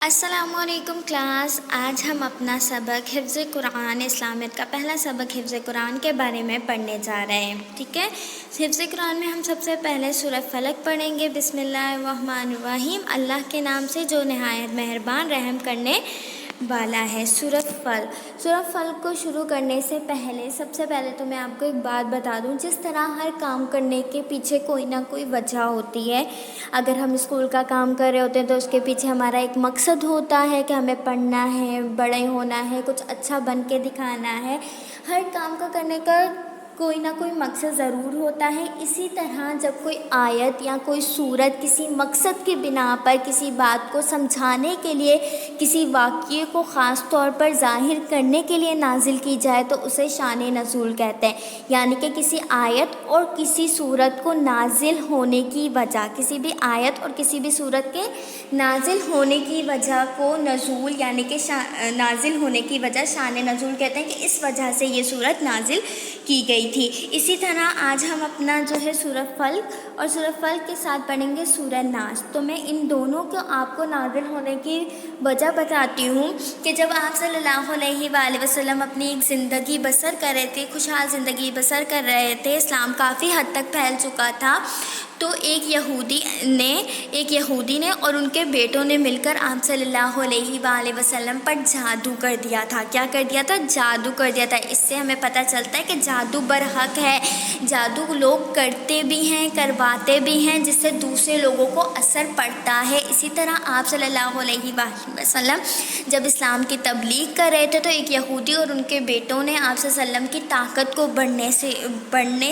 السلام علیکم کلاس، آج ہم اپنا سبق حفظ قرآن اسلامیت کا پہلا سبق حفظ قرآن کے بارے میں پڑھنے جا رہے ہیں. ٹھیک ہے. حفظ قرآن میں ہم سب سے پہلے سورہ فلق پڑھیں گے. بسم اللہ الرحمن الرحیم. اللہ کے نام سے جو نہایت مہربان رحم کرنے والا ہے. سورہ فلق کو شروع کرنے سے پہلے سب سے پہلے تو میں آپ کو ایک بات بتا دوں. جس طرح ہر کام کرنے کے پیچھے کوئی نہ کوئی وجہ ہوتی ہے. اگر ہم اسکول کا کام کر رہے ہوتے ہیں تو اس کے پیچھے ہمارا ایک مقصد ہوتا ہے کہ ہمیں پڑھنا ہے، بڑے ہونا ہے، کچھ اچھا بن کے دکھانا ہے. ہر کام کا کرنے کا کوئی نہ کوئی مقصد ضرور ہوتا ہے. اسی طرح جب کوئی آیت یا کوئی سورت کسی مقصد کی بنا پر کسی بات کو سمجھانے کے لیے، کسی واقعے کو خاص طور پر ظاہر کرنے کے لیے نازل کی جائے تو اسے شان نزول کہتے ہیں. یعنی کہ کسی آیت اور کسی سورت کو نازل ہونے کی وجہ، کسی بھی آیت اور کسی بھی سورت کے نازل ہونے کی وجہ کو نزول یعنی کہ نازل ہونے کی وجہ شان نزول کہتے ہیں کہ اس وجہ سے یہ سورت نازل کی گئی تھی. اسی طرح آج ہم اپنا جو ہے سورہ فلق اور سورہ فلق کے ساتھ پڑھیں گے سورہ ناس. تو میں ان دونوں کو آپ کو نازل ہونے کی وجہ بتاتی ہوں کہ جب آپ صلی اللہ علیہ وآلہ وسلم اپنی ایک زندگی بسر کر رہے تھے، خوشحال زندگی بسر کر رہے تھے، اسلام کافی حد تک پھیل چکا تھا، تو ایک یہودی نے اور ان کے بیٹوں نے مل کر آپ صلی اللہ علیہ وآلہ وسلم پر جادو کر دیا تھا. کیا کر دیا تھا؟ جادو کر دیا تھا. اس سے ہمیں پتہ چلتا ہے کہ جادو برحق ہے. جادو لوگ کرتے بھی ہیں، کرواتے بھی ہیں، جس سے دوسرے لوگوں کو اثر پڑتا ہے. اسی طرح آپ صلی اللہ علیہ وآلہ وسلم جب اسلام کی تبلیغ کر رہے تھے تو ایک یہودی اور ان کے بیٹوں نے آپ صلی اللہ علیہ وسلم کی طاقت کو بڑھنے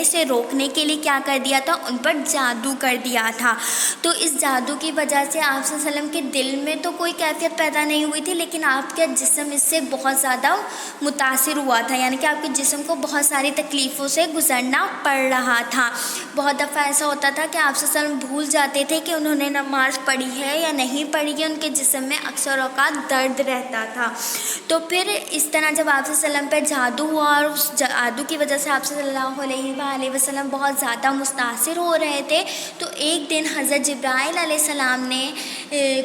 سے روکنے کے لیے کیا کر دیا تھا؟ ان پر جادو کر دیا تھا. تو اس جادو کی وجہ سے آپ صلی اللہ علیہ وسلم کے دل میں تو کوئی کیفیت پیدا نہیں ہوئی تھی، لیکن آپ کا جسم اس سے بہت زیادہ متاثر ہوا تھا. یعنی کہ آپ کے جسم کو بہت ساری تکلیفوں سے گزرنا پڑ رہا تھا. بہت دفعہ ایسا ہوتا تھا کہ آپ صلی اللہ علیہ وسلم بھول جاتے تھے کہ انہوں نے نماز پڑھی ہے یا نہیں پڑھی ہے. ان کے جسم میں اکثر اوقات درد رہتا تھا. تو پھر اس طرح جب آپ صلی اللہ علیہ وسلم پہ جادو ہوا اور اس جادو کی وجہ سے آپ صلی اللہ علیہ وآلہ وسلم بہت زیادہ متاثر ہو رہے تھے، تو ایک دن حضرت جبرائیل علیہ السلام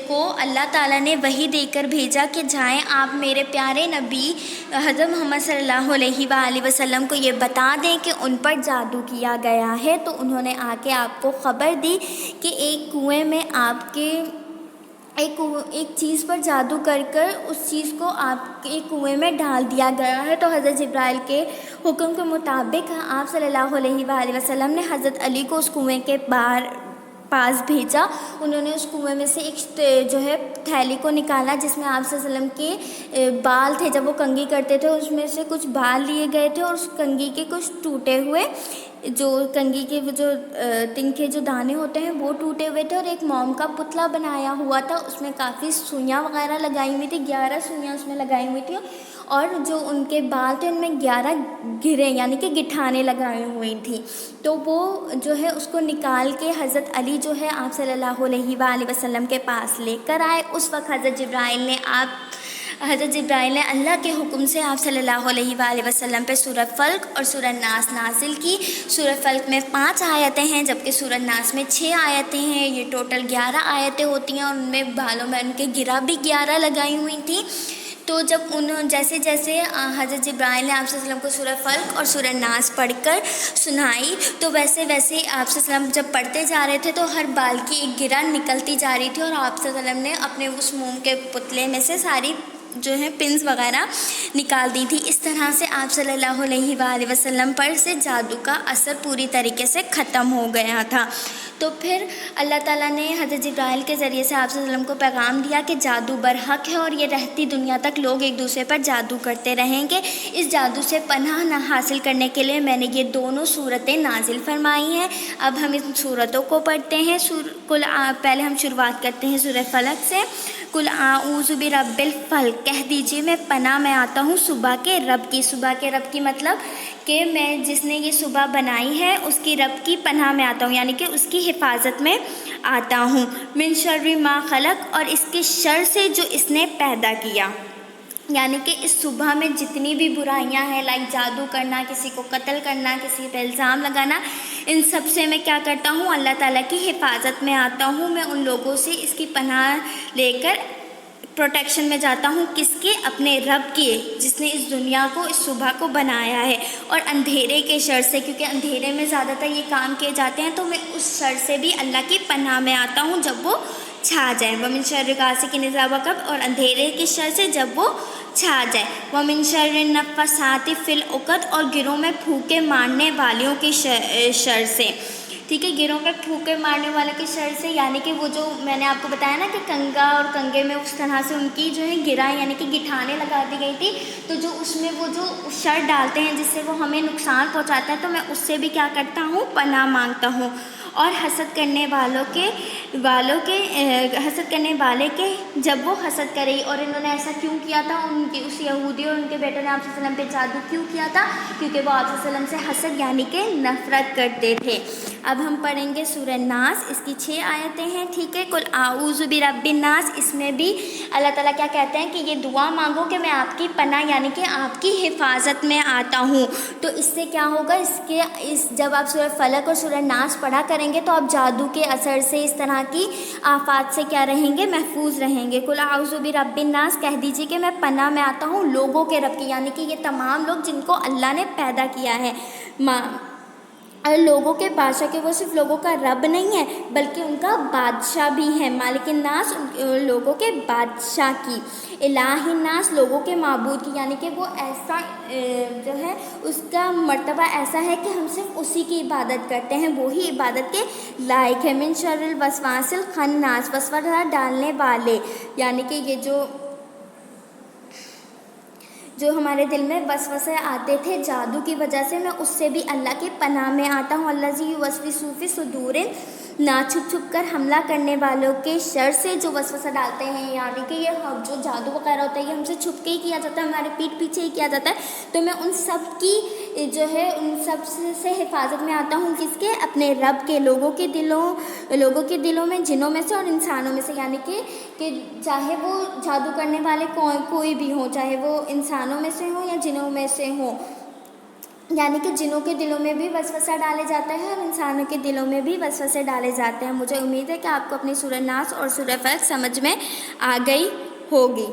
کو اللہ تعالیٰ نے وحی دے کر بھیجا کہ جائیں آپ میرے پیارے نبی حضرت محمد صلی اللہ علیہ وآلہ وسلم کو یہ بتا دیں کہ ان پر جادو کیا گیا ہے. تو انہوں نے آ کے آپ کو خبر دی کہ ایک کنویں میں آپ کے ایک چیز پر جادو کر اس چیز کو آپ کے کنویں میں ڈال دیا گیا ہے. تو حضرت جبرائیل کے حکم کے مطابق آپ صلی اللہ علیہ وآلہ وسلم نے حضرت علی کو اس کنویں کے پاس بھیجا. انہوں نے اس کنویں میں سے ایک جو ہے تھیلی کو نکالا جس میں آپ صلی اللہ علیہ وسلم کے بال تھے. جب وہ کنگھی کرتے تھے اس میں سے کچھ بال لیے گئے تھے اور اس کنگھی کے کچھ ٹوٹے ہوئے جو کنگھی کے جو تنکے جو دانے ہوتے ہیں وہ ٹوٹے ہوئے تھے، اور ایک موم کا پتلا بنایا ہوا تھا. اس میں کافی سوئیاں وغیرہ لگائی ہوئی تھی، 11 سوئیاں اس میں لگائی ہوئی تھیں، اور جو ان کے بال تھے ان میں 11 گھریں یعنی کہ گٹھانے لگائی ہوئی تھیں. تو وہ جو ہے اس کو نکال کے حضرت علی جو ہے آپ صلی اللہ علیہ وآلہ وسلم کے پاس لے کر آئے. اس وقت حضرت جبرائیل نے اللہ کے حکم سے آپ صلی اللہ علیہ وآلہ وسلم پہ سورہ فلق اور سورہ ناس نازل کی. سورہ فلق میں 5 آیتیں ہیں جبکہ سورہ ناس میں 6 آیتیں ہیں. یہ ٹوٹل 11 آیتیں ہوتی ہیں، اور ان میں بالوں میں ان کے گرہ بھی 11 لگائی ہوئی تھیں. تو جب جیسے حضرت جبرائیل نے آپ صلی اللہ علیہ وسلم کو سورہ فلق اور سورہ ناس پڑھ کر سنائی، تو ویسے آپ صلی اللہ علیہ وسلم جب پڑھتے جا رہے تھے تو ہر بال کی ایک گرہ نکلتی جا رہی تھی، اور آپ صلی اللہ علیہ وسلم نے اپنے اس موم کے پتلے میں سے ساری جو ہے پنس وغیرہ نکال دی تھی. اس طرح سے آپ صلی اللہ علیہ وآلہ وسلم پر سے جادو کا اثر پوری طریقے سے ختم ہو گیا تھا. تو پھر اللہ تعالیٰ نے حضرت جبرائیل کے ذریعے سے آپ صلی اللہ علیہ وسلم کو پیغام دیا کہ جادو برحق ہے اور یہ رہتی دنیا تک لوگ ایک دوسرے پر جادو کرتے رہیں گے. اس جادو سے پناہ نہ حاصل کرنے کے لیے میں نے یہ دونوں صورتیں نازل فرمائی ہیں. اب ہم ان صورتوں کو پڑھتے ہیں. پہلے ہم شروعات کرتے ہیں سورہ فلق سے. قل اعوذ برب الفلق، کہہ دیجیے میں پناہ میں آتا ہوں صبح کے رب کی. صبح کے رب کی مطلب کہ میں جس نے یہ صبح بنائی ہے اس کی رب کی پناہ میں آتا ہوں، یعنی کہ اس کی حفاظت میں آتا ہوں. من شر ما خلق، اور اس کے شر سے جو اس نے پیدا کیا. یعنی کہ اس صبح میں جتنی بھی برائیاں ہیں، لائک جادو کرنا، کسی کو قتل کرنا، کسی پہ الزام لگانا، ان سب سے میں کیا کرتا ہوں؟ اللہ تعالیٰ کی حفاظت میں آتا ہوں. میں ان لوگوں سے اس کی پناہ لے کر پروٹیکشن میں جاتا ہوں، کس کے؟ اپنے رب کے، جس نے اس دنیا کو، اس صبح کو بنایا ہے، اور اندھیرے کے شر سے، کیونکہ اندھیرے میں زیادہ تر یہ کام کیے جاتے ہیں، تو میں اس شر سے بھی اللہ کی پناہ میں آتا ہوں جب وہ چھا جائے۔ وَمِن شَرِّ غاسق اذا وقب، اور اندھیرے کے شر سے جب وہ چھا جائے۔ وَمِن شَرِّ النفاثاتِ فِی العقد، اور گروہ میں پھونکے مارنے والیوں کی شر سے، ٹھیک ہے، گروہ میں پھونکے مارنے والوں کی شر سے، یعنی کہ وہ جو میں نے آپ کو بتایا نا کہ کنگا اور کنگے میں اس طرح سے ان کی جو ہے گرائیں یعنی کہ گٹھانے لگا دی گئی تھی، تو جو اس میں وہ جو شر ڈالتے ہیں جس سے وہ ہمیں نقصان پہنچاتا ہے، تو میں اس سے بھی کیا کرتا ہوں؟ پناہ مانگتا ہوں۔ اور حسد کرنے حسد کرنے والے کے جب وہ حسد کرے، اور انہوں نے ایسا کیوں کیا تھا؟ ان کی اس یہودی اور ان کے بیٹے نے آپ صلی اللہ علیہ وسلم پہ جادو کیوں کیا تھا؟ کیونکہ وہ آپ صلی اللہ علیہ وسلم سے حسد یعنی کہ نفرت کرتے تھے۔ اب ہم پڑھیں گے سورہ ناس، اس کی 6 آیتیں ہیں، ٹھیک ہے۔ قل اعوذ برب الناس، اس میں بھی اللہ تعالیٰ کیا کہتے ہیں کہ یہ دعا مانگو کہ میں آپ کی پناہ یعنی کہ آپ کی حفاظت میں آتا ہوں۔ تو اس سے کیا ہوگا؟ جب آپ سورہ فلق اور سورہ ناس پڑھا کریں گے تو آپ جادو کے اثر سے، اس طرح کی آفات سے کیا رہیں گے؟ محفوظ رہیں گے۔ قل اعوذ برب الناس، کہہ دیجیے کہ میں پناہ میں آتا ہوں لوگوں کے رب کی، یعنی کہ یہ تمام لوگ جن کو اللہ نے پیدا کیا ہے، اور لوگوں کے بادشاہ کے، وہ صرف لوگوں کا رب نہیں ہے بلکہ ان کا بادشاہ بھی ہے، مالک الناس، لوگوں کے بادشاہ کی، الہ الناس، لوگوں کے معبود کی، یعنی کہ وہ ایسا جو ہے اس کا مرتبہ ایسا ہے کہ ہم صرف اسی کی عبادت کرتے ہیں، وہی عبادت کے لائق ہے۔ من شر الوسواس الخناس، وسوسہ ڈالنے والے، یعنی کہ یہ جو ہمارے دل میں وسوسے آتے تھے جادو کی وجہ سے، میں اس سے بھی اللہ کی پناہ میں آتا ہوں۔ الذی یوسوس فی صدور الناس، چھپ چھپ کر حملہ کرنے والوں کے شر سے، جو وسوسہ ڈالتے ہیں، یعنی کہ یہ جو جادو وغیرہ ہوتا ہے یہ ہم سے چھپ کے ہی کیا جاتا ہے، ہمارے پیٹھ پیچھے ہی کیا جاتا ہے، تو میں ان سب کی جو ہے ان سب سے حفاظت میں آتا ہوں، کس کے؟ اپنے رب کے، لوگوں کے دلوں میں، جنوں میں سے اور انسانوں میں سے، یعنی کہ چاہے وہ جادو کرنے والے کوئی بھی ہوں، چاہے وہ انسانوں میں سے ہوں یا جنوں میں سے ہوں، یعنی کہ جنوں کے دلوں میں بھی وسوسہ ڈالے جاتا ہے اور انسانوں کے دلوں میں بھی وسوسے ڈالے جاتے ہیں۔ مجھے امید ہے کہ آپ کو اپنی سورہ ناس اور سورہ فلق سمجھ میں آ گئی ہوگی۔